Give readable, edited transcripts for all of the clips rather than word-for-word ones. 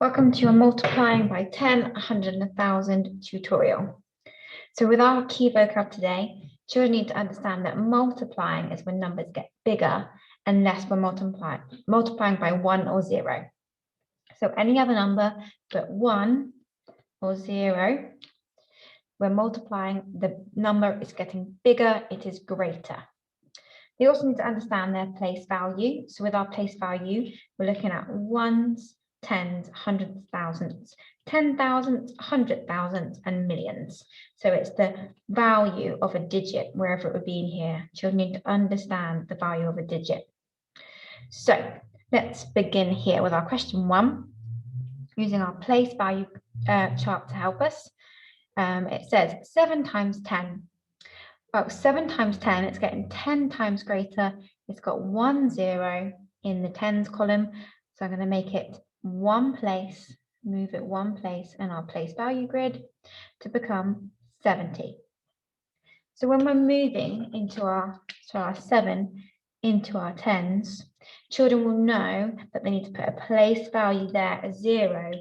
Welcome to your multiplying by 10, 100, and 1,000 tutorial. So with our key vocab today, children need to understand that multiplying is when numbers get bigger unless we're multiplying by 1 or 0. So any other number but 1 or 0, we're multiplying, the number is getting bigger, it is greater. They also need to understand their place value. So with our place value, we're looking at ones, tens, hundreds, thousands, 10,000s, 100,000s, and millions. So it's the value of a digit, wherever it would be in here. Children need to understand the value of a digit. So let's begin here with our question 1, using our place value chart to help us. It says 7 times 10. Well, 7 times 10, it's getting 10 times greater. It's got 1 0 in the tens column. So I'm going to make it one place, move it one place in our place value grid to become 70. So when we're moving into our 7 into our tens, children will know that they need to put a place value there as 0.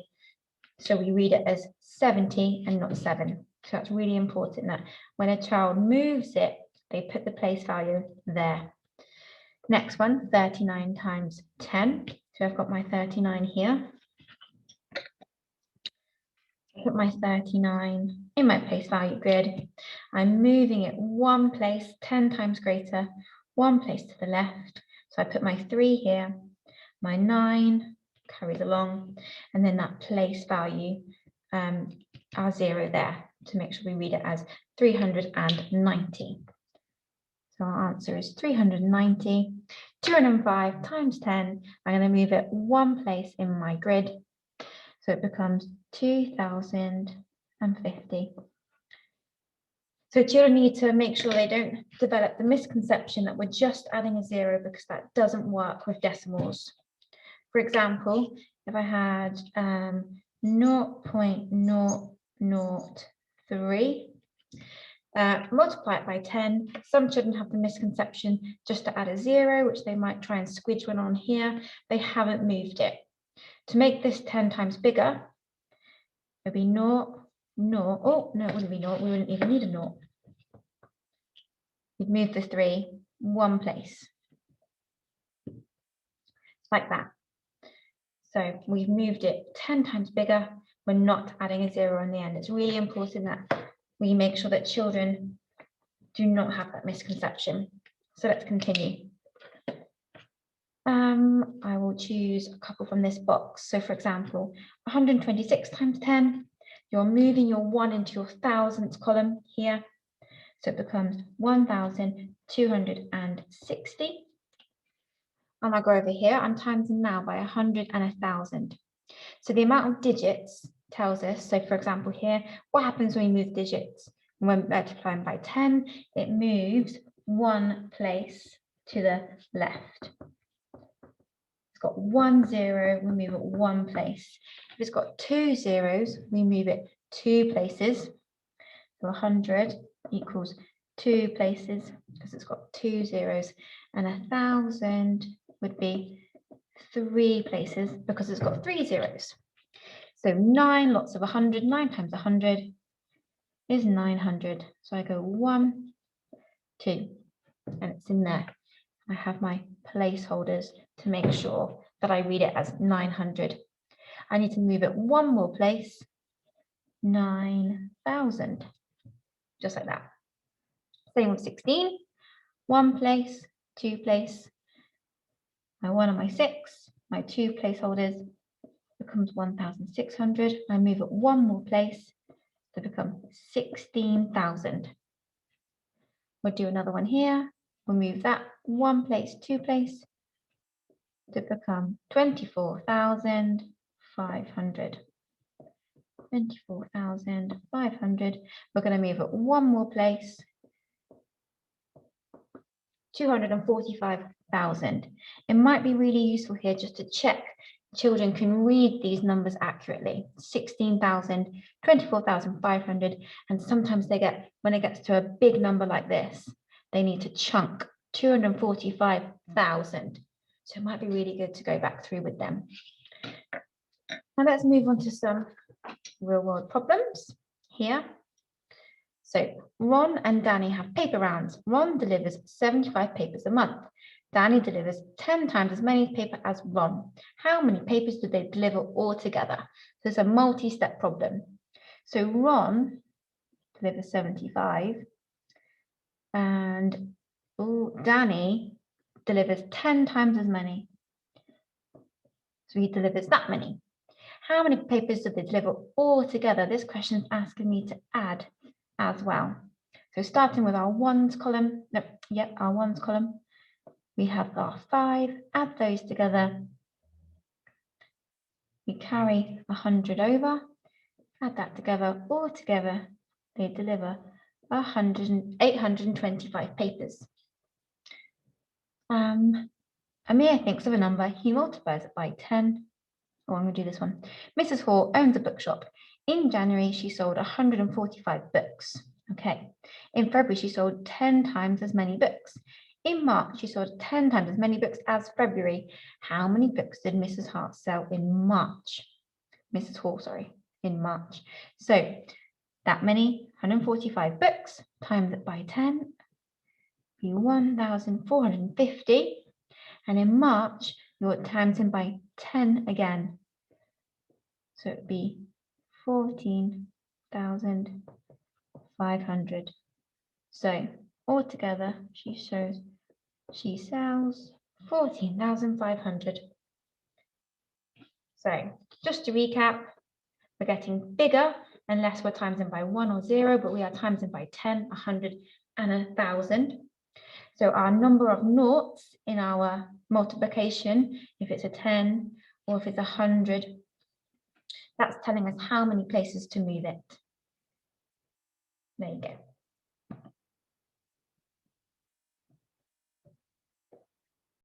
So we read it as 70 and not 7. So that's really important that when a child moves it, they put the place value there. Next one, 39 times 10. So I've got my 39 here. Put my 39 in my place value grid. I'm moving it one place, 10 times greater, one place to the left. So I put my 3 here, my 9 carries along, and then that place value, our 0 there, to make sure we read it as 390. So our answer is 390. 205 times 10. I'm going to move it one place in my grid. So it becomes 2,050. So children need to make sure they don't develop the misconception that we're just adding a 0, because that doesn't work with decimals. For example, if I had 0.003, multiply it by 10, some children have the misconception just to add a 0, which they might try and squidge one on here. They haven't moved it. To make this 10 times bigger, it would be 0, 0. Oh, no, it wouldn't be 0. We wouldn't even need a 0. We'd move the 3 one place. Like that. So we've moved it 10 times bigger. We're not adding a 0 in the end. It's really important that we make sure that children do not have that misconception. So let's continue. I will choose a couple from this box. So for example, 126 times 10, you're moving your 1 into your thousands column here. So it becomes 1,260. And I'll go over here, I'm timesing now by 100 and 1,000. So the amount of digits tells us, so for example here, what happens when we move digits? When we're multiplying by 10, it moves one place to the left. It's got 1 0, we move it one place. If it's got 2 zeros, we move it 2 places. So 100 equals 2 places because it's got 2 zeros, and 1,000 would be 3 places because it's got 3 zeros. So 9 lots of 100, 9 times 100 is 900. So I go 1, 2, and it's in there. I have my placeholders to make sure that I read it as 900. I need to move it one more place, 9,000, just like that. Same with 16, one place, 2 place, my 1 and my 6, my 2 placeholders becomes 1,600. I move it one more place to become 16,000. We'll do another one here. We'll move that one place, 2 place to become 24,500. 24,500. We're going to move it one more place, 245,000. It might be really useful here just to check children can read these numbers accurately. 16,000, 24,500, and sometimes they get, when it gets to a big number like this, they need to chunk 245,000. So it might be really good to go back through with them. Now let's move on to some real world problems here. So Ron and Danny have paper rounds. Ron delivers 75 papers a month. Danny delivers 10 times as many paper as Ron. How many papers do they deliver altogether? So it's a multi-step problem. So Ron delivers 75 and Danny delivers 10 times as many. So he delivers that many. How many papers do they deliver altogether? This question is asking me to add as well. So starting with our ones column, our ones column, we have our 5, add those together. We carry 100 over, add that together, all together, they deliver 825 papers. Amir thinks of a number, he multiplies it by 10. Oh, I'm going to do this one. Mrs. Hall owns a bookshop. In January, she sold 145 books. Okay. In February, she sold 10 times as many books. In March, she sold 10 times as many books as February. How many books did Mrs. Hart sell in March? Mrs. Hall, sorry, in March. So that many, 145 books, times it by 10, be 1,450. And in March, you're times in by 10 again. So it'd be 14,500. So altogether, she sells 14,500. So just to recap, we're getting bigger unless we're timesing by 1 or 0, but we are timesing by 10, 100, and 1,000. So our number of noughts in our multiplication, if it's a 10 or if it's 100, that's telling us how many places to move it. There you go.